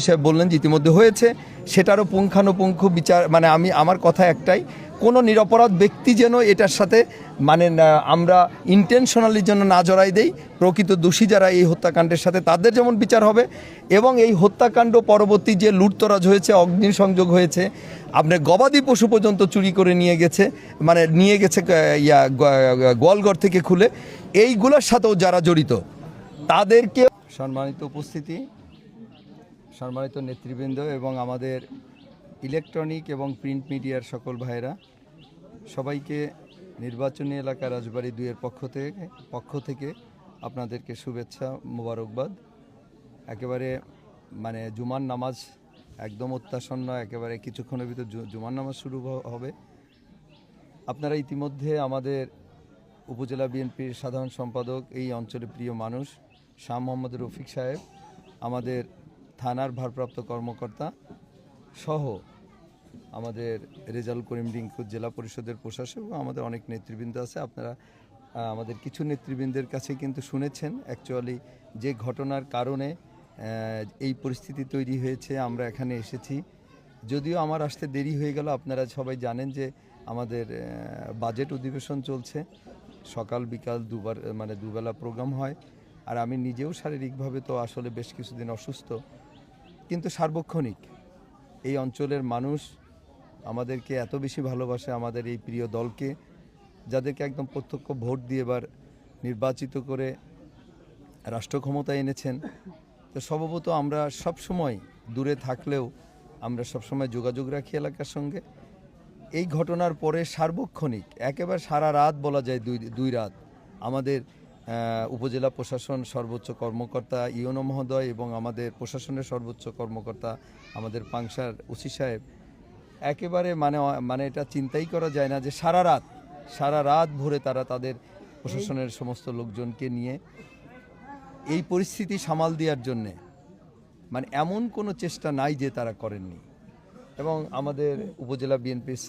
সাহেব বললেন যে ইতিমধ্যে হয়েছে, সেটারও পুঙ্খানুপুঙ্খ বিচার, মানে আমার কথা একটাই, কোনো নিরপরাধ ব্যক্তি যেন এটার সাথে আমরা ইন্টেনশনালি যেন না জড়াই দেই। প্রকৃত দোষী যারা এই হত্যাকাণ্ডের সাথে, তাদের যেমন বিচার হবে, এবং এই হত্যাকাণ্ড পরবর্তী যে লুটতরাজ হয়েছে, অগ্নিসংযোগ হয়েছে, আপনার গবাদি পশু পর্যন্ত চুরি করে নিয়ে গেছে, গোয়ালঘর থেকে খুলে, এইগুলোর সাথেও যারা জড়িত তাদেরকে। সম্মানিত উপস্থিতি, সম্মানিত নেতৃবৃন্দ এবং আমাদের ইলেকট্রনিক এবং প্রিন্ট মিডিয়ার সকল ভাইরা, সবাইকে নির্বাচনী এলাকা রাজবাড়ী 2-এর পক্ষ থেকে আপনাদেরকে শুভেচ্ছা, মোবারকবাদ। একেবারে জুমার নামাজ একদম অত্যাসন্ন, একেবারে কিছুক্ষণের ভিতর জুমার নামাজ শুরু হবে। আপনারা ইতিমধ্যে আমাদের উপজেলা বিএনপির সাধারণ সম্পাদক, এই অঞ্চলের প্রিয় মানুষ শাহ মোহাম্মদ রফিক সাহেব, আমাদের থানার ভারপ্রাপ্ত কর্মকর্তা সহ আমাদের রেজাউল করিম রিঙ্কু, জেলা পরিষদের প্রশাসক, এবং আমাদের অনেক নেতৃবৃন্দ আছে। আপনারা আমাদের কিছু নেতৃবৃন্দের কাছে কিন্তু শুনেছেন অ্যাকচুয়ালি যে ঘটনার কারণে এই পরিস্থিতি তৈরি হয়েছে। আমরা এখানে এসেছি, যদিও আমার আসতে দেরি হয়ে গেল। আপনারা সবাই জানেন যে আমাদের বাজেট অধিবেশন চলছে, সকাল বিকাল দুবেলা প্রোগ্রাম হয়। আর আমি নিজেও শারীরিকভাবে তো আসলে বেশ কিছুদিন অসুস্থ, কিন্তু সার্বক্ষণিক এই অঞ্চলের মানুষ আমাদেরকে এত বেশি ভালোবাসে, আমাদের এই প্রিয় দলকে, যাদেরকে একদম প্রত্যক্ষ ভোট দিয়ে এবার নির্বাচিত করে রাষ্ট্র ক্ষমতায় এনেছেন। তো স্বভাবত আমরা সবসময় দূরে থাকলেও আমরা সবসময় যোগাযোগ রাখি এলাকার সঙ্গে। এই ঘটনার পরে সার্বক্ষণিক একেবারে সারা রাত বলা যায়, দুই রাত আমাদের উপজেলা প্রশাসন সর্বোচ্চ কর্মকর্তা ইউনো মহোদয় এবং আমাদের প্রশাসনের সর্বোচ্চ কর্মকর্তা আমাদের পাংশার ওসি সাহেব, একেবারে এটা চিন্তাই করা যায় না যে সারা রাত ভরে তারা তাদের প্রশাসনের সমস্ত লোকজনকে নিয়ে এই পরিস্থিতি সামাল দেওয়ার জন্যে এমন কোনো চেষ্টা নাই যে তারা করেননি। এবং আমাদের উপজেলা বিএনপির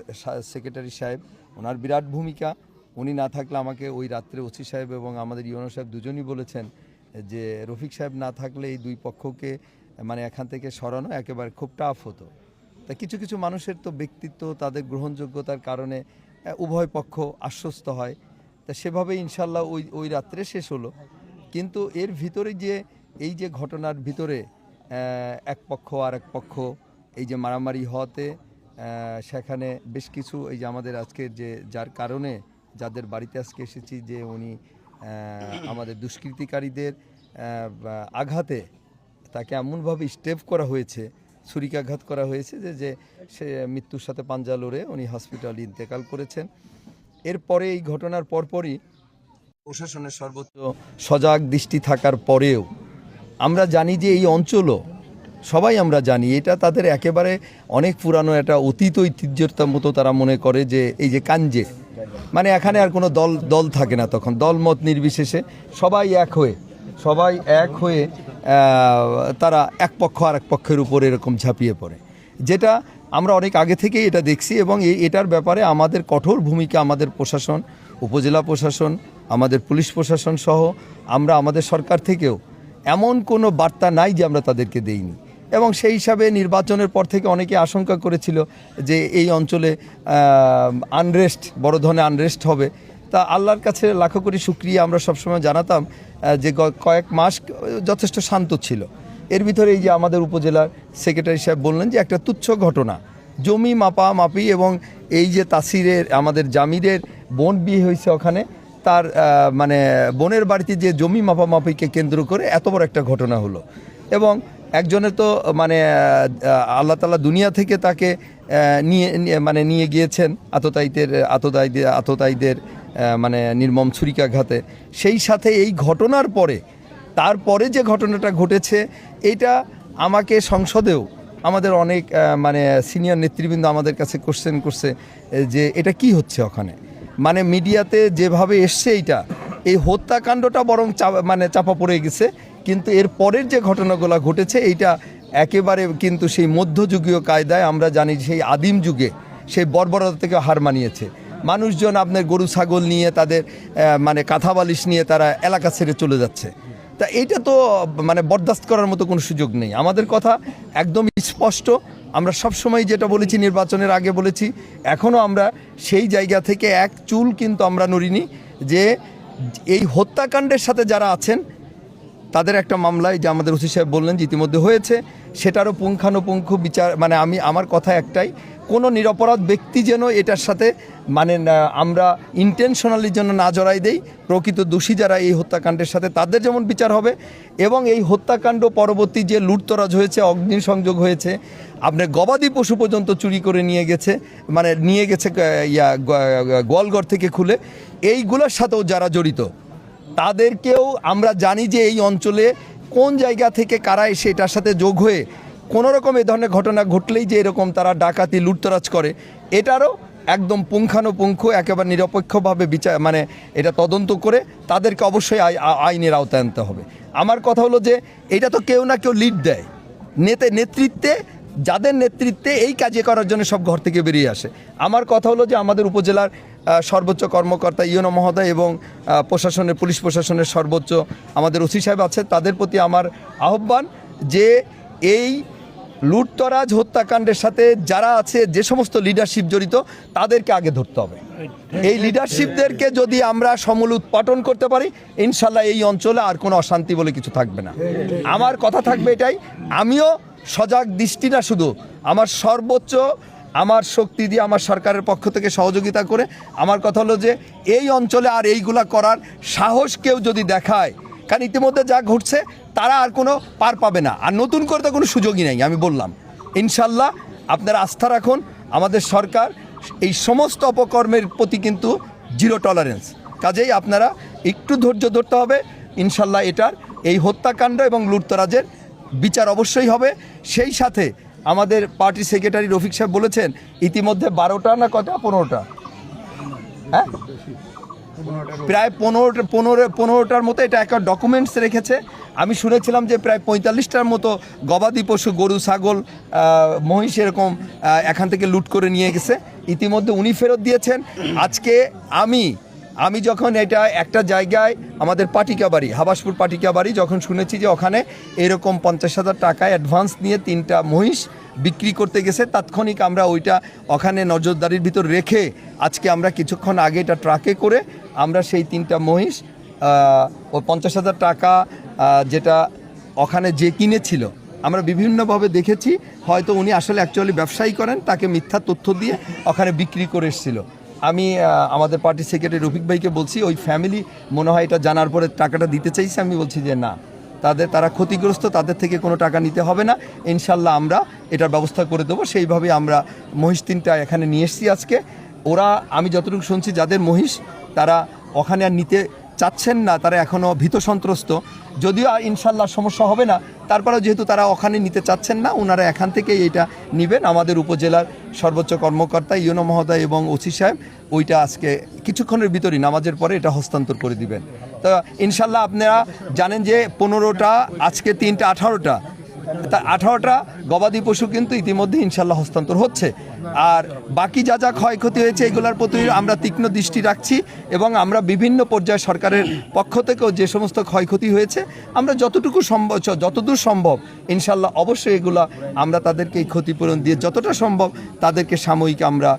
সেক্রেটারি সাহেব, ওনার বিরাট ভূমিকা। উনি না থাকলে আমাকে ওই রাত্রে ওসি সাহেব এবং আমাদের ইউনো সাহেব দুজনই বলেছেন যে রফিক সাহেব না থাকলে এই দুই পক্ষকে এখান থেকে সরানো একেবারে খুব টাফ হতো। তা কিছু মানুষের তো ব্যক্তিত্ব, তাদের গ্রহণযোগ্যতার কারণে উভয় পক্ষ আশ্বস্ত হয়। তা সেভাবেই ইনশাল্লাহ ওই রাত্রে শেষ হলো। কিন্তু এর ভিতরে যে এই যে ঘটনার ভিতরে এক পক্ষ আর এক পক্ষ এই যে মারামারি হওয়াতে সেখানে বেশ কিছু এই যে আমাদের আজকের যার কারণে যাদের বাড়িতে আজকে এসেছি, যে উনি আমাদের দুষ্কৃতিকারীদের আঘাতে তাকে এমনভাবে স্টেপ করা হয়েছে, ছুরিকাঘাত করা হয়েছে যে সে মৃত্যুর সাথে পাঞ্জা লড়ে উনি হসপিটালে ইন্তেকাল করেছেন। এরপরে এই ঘটনার পরপরই প্রশাসনের সর্বোচ্চ সজাগ দৃষ্টি থাকার পরেও আমরা জানি যে এই অঞ্চলও, সবাই আমরা জানি এটা তাদের একেবারে অনেক পুরানো একটা অতীত ঐতিহ্যের মতো তারা মনে করে যে এই যে কাঞ্জে এখানে আর কোনো দল থাকে না, তখন দলমত নির্বিশেষে সবাই এক হয়ে তারা এক পক্ষ আর এক পক্ষের উপর এরকম ঝাঁপিয়ে পড়ে, যেটা আমরা অনেক আগে থেকেই এটা দেখছি। এবং এটার ব্যাপারে আমাদের কঠোর ভূমিকা, আমাদের প্রশাসন, উপজেলা প্রশাসন, আমাদের পুলিশ প্রশাসন সহ আমরা আমাদের সরকার থেকেও এমন কোনো বার্তা নাই যে আমরা তাদেরকে দেইনি। এবং সেই হিসাবে নির্বাচনের পর থেকে অনেকে আশঙ্কা করেছিল যে এই অঞ্চলে বড় ধরনের আনরেস্ট হবে। তা আল্লাহর কাছে লাখো কোটি শুকরিয়া, আমরা সবসময় জানাতাম যে কয়েক মাস যথেষ্ট শান্ত ছিল। এর ভিতরে এই যে আমাদের উপজেলার সেক্রেটারি সাহেব বললেন যে একটা তুচ্ছ ঘটনা, জমি মাপামাপি, এবং এই যে তাসিরের আমাদের জামিরের বোন বিয়ে হয়েছে ওখানে, তার বোনের বাড়িতে যে জমি মাপামাপিকে কেন্দ্র করে এত বড় একটা ঘটনা হলো। এবং একজনের তো আল্লাহ তাআলা দুনিয়া থেকে তাকে নিয়ে গিয়েছেন আততায়ীদের নির্মম ছুরিকাঘাতে। সেই সাথে এই ঘটনার তারপরে যে ঘটনাটা ঘটেছে, এইটা আমাকে সংসদেও আমাদের অনেক সিনিয়র নেতৃবৃন্দ আমাদের কাছে কোশ্চেন করছে যে এটা কি হচ্ছে ওখানে। মিডিয়াতে যেভাবে এসছে এই হত্যাকাণ্ডটা বরং চাপা পড়ে গেছে, কিন্তু এর পরের যে ঘটনাগুলো ঘটেছে এইটা একেবারে কিন্তু সেই মধ্যযুগীয় কায়দায়, আমরা জানি সেই আদিম যুগে সেই বর্বরতা থেকে হার মানিয়েছে। মানুষজন আপনার গরু ছাগল নিয়ে, তাদের কাঁথা বালিশ নিয়ে তারা এলাকা ছেড়ে চলে যাচ্ছে। তা এইটা তো মানে বরদাস্ত করার মতো কোনো সুযোগ নেই। আমাদের কথা একদম স্পষ্ট, আমরা সবসময় যেটা বলেছি নির্বাচনের আগে বলেছি, এখনও আমরা সেই জায়গা থেকে এক চুল কিন্তু আমরা নড়িনি যে এই হত্যাকাণ্ডের সাথে যারা আছেন তাদের একটা মামলায় যে আমাদের ওসি সাহেব বললেন যে ইতিমধ্যে হয়েছে, সেটারও পুঙ্খানুপুঙ্খ বিচার, মানে আমার কথা একটাই, কোনো নিরপরাধ ব্যক্তি যেন এটার সাথে মানে আমরা ইন্টেনশনালি যেন না জড়াই দেই। প্রকৃত দোষী যারা এই হত্যাকাণ্ডের সাথে তাদের যেমন বিচার হবে, এবং এই হত্যাকাণ্ড পরবর্তী যে লুটতরাজ হয়েছে, অগ্নিসংযোগ হয়েছে, আপনার গবাদি পশু পর্যন্ত চুরি করে নিয়ে গেছে, মানে নিয়ে গেছে গোয়ালঘর থেকে খুলে, এইগুলোর সাথেও যারা জড়িত তাদেরকেও আমরা জানি যে এই অঞ্চলে কোন জায়গা থেকে কারা এসে এটার সাথে যোগ হয়ে কোনো রকম এই ধরনের ঘটনা ঘটলেই যে এরকম তারা ডাকাতি লুটতরাজ করে, এটারও একদম পুঙ্খানুপুঙ্খ একেবারে নিরপেক্ষভাবে বিচার, মানে এটা তদন্ত করে তাদেরকে অবশ্যই আইনের আওতায় আনতে হবে। আমার কথা হলো যে এটা তো কেউ না কেউ লিড দেয়, নেতৃত্বে যাদের নেতৃত্বে এই কাজে করার জন্য সব ঘর থেকে বেরিয়ে আসে। আমার কথা হলো যে আমাদের উপজেলার সর্বোচ্চ কর্মকর্তা ইউনো মহোদয় এবং প্রশাসনের, পুলিশ প্রশাসনের সর্বোচ্চ আমাদের ওসি সাহেব আছে, তাদের প্রতি আমার আহ্বান যে এই লুটতরাজ হত্যাকাণ্ডের সাথে যারা আছে, যে সমস্ত লিডারশিপ জড়িত, তাদেরকে আগে ধরতে হবে। এই লিডারশিপদেরকে যদি আমরা সমূল উৎপাটন করতে পারি, ইনশাল্লাহ এই অঞ্চলে আর কোনো অশান্তি বলে কিছু থাকবে না। আমার কথা থাকবে এটাই, আমিও সজাগ দৃষ্টি না, শুধু আমার সর্বোচ্চ আমার শক্তি দিয়ে আমার সরকারের পক্ষ থেকে সহযোগিতা করে, আমার কথা হলো যে এই অঞ্চলে আর এইগুলা করার সাহস কেউ যদি দেখায়, কারণ ইতিমধ্যে যা ঘটছে তারা আর কোনো পার পাবে না, আর নতুন করে তো কোনো সুযোগই নেই। আমি বললাম ইনশাল্লাহ আপনারা আস্থা রাখুন, আমাদের সরকার এই সমস্ত অপকর্মের প্রতি কিন্তু জিরো টলারেন্স। কাজেই আপনারা একটু ধৈর্য ধরতে হবে, ইনশাল্লাহ এটার এই হত্যাকাণ্ড এবং লুটতরাজের বিচার অবশ্যই হবে। সেই সাথে আমাদের পার্টি সেক্রেটারি রফিক সাহেব বলেছেন ইতিমধ্যে 12টা না কটা 15টা, হ্যাঁ প্রায় 15টার মতো এটা একটা ডকুমেন্টস রেখেছে। আমি শুনেছিলাম যে প্রায় 45টার মতো গবাদি পশু, গরু, ছাগল, মহিষ এরকম এখান থেকে লুট করে নিয়ে গেছে। ইতিমধ্যে উনি ফেরত দিয়েছেন। আজকে আমি যখন এটা একটা জায়গায় আমাদের পাটিকাবাড়ি, হাবাসপুর পাটিকাবাড়ি, যখন শুনেছি যে ওখানে এরকম 50,000 টাকা অ্যাডভান্স নিয়ে 3টা মহিষ বিক্রি করতে গেছে, তাৎক্ষণিক আমরা ওইটা ওখানে নজরদারির ভিতর রেখে আজকে আমরা কিছুক্ষণ আগে এটা ট্রাকে করে আমরা সেই 3টা মহিষ ও 50,000 টাকা যেটা ওখানে যে কিনেছিল, আমরা বিভিন্নভাবে দেখেছি, হয়তো উনি আসলে অ্যাকচুয়ালি ব্যবসায়ী করেন, তাকে মিথ্যা তথ্য দিয়ে ওখানে বিক্রি করে এসেছিল। আমি আমাদের পার্টি সেক্রেটারি রফিক ভাইকে বলছি, ওই ফ্যামিলি মনে হয় এটা জানার পরে টাকাটা দিতে চাইছে। আমি বলছি যে না, তারা ক্ষতিগ্রস্ত, তাদের থেকে কোনো টাকা নিতে হবে না, ইনশাল্লাহ আমরা এটার ব্যবস্থা করে দেবো। সেইভাবেই আমরা মহিষ 3টা এখানে নিয়ে এসেছি আজকে। ওরা, আমি যতটুকু শুনছি, যাদের মহিষ তারা ওখানে আর নিতে চাচ্ছেন না, তারা এখনও ভীত সন্ত্রস্ত। যদিও ইনশাল্লাহ সমস্যা হবে না, তারপরেও যেহেতু তারা ওখানে নিতে চাচ্ছেন না, ওনারা এখান থেকেই এটা নেবেন। আমাদের উপজেলার সর্বোচ্চ কর্মকর্তা ইউনো মহোদয় এবং ওসি সাহেব ওইটা আজকে কিছুক্ষণের ভিতরেই নামাজের পরে এটা হস্তান্তর করে দিবেন। তো ইনশাল্লাহ আপনারা জানেন যে 15টা, আজকে 3টা, 18টা, তা 18টা গবাদি পশু কিন্তু ইতিমধ্যে ইনশাল্লাহ হস্তান্তর হচ্ছে। আর বাকি যা যা ক্ষয়ক্ষতি হয়েছে এগুলোর প্রতি আমরা তীক্ষ্ণ দৃষ্টি রাখছি, এবং আমরা বিভিন্ন পর্যায়ে সরকারের পক্ষ থেকেও যে সমস্ত ক্ষয়ক্ষতি হয়েছে আমরা যতদূর সম্ভব ইনশাল্লাহ অবশ্যই এগুলো আমরা তাদেরকে এই ক্ষতিপূরণ দিয়ে যতটা সম্ভব তাদেরকে সাময়িক আমরা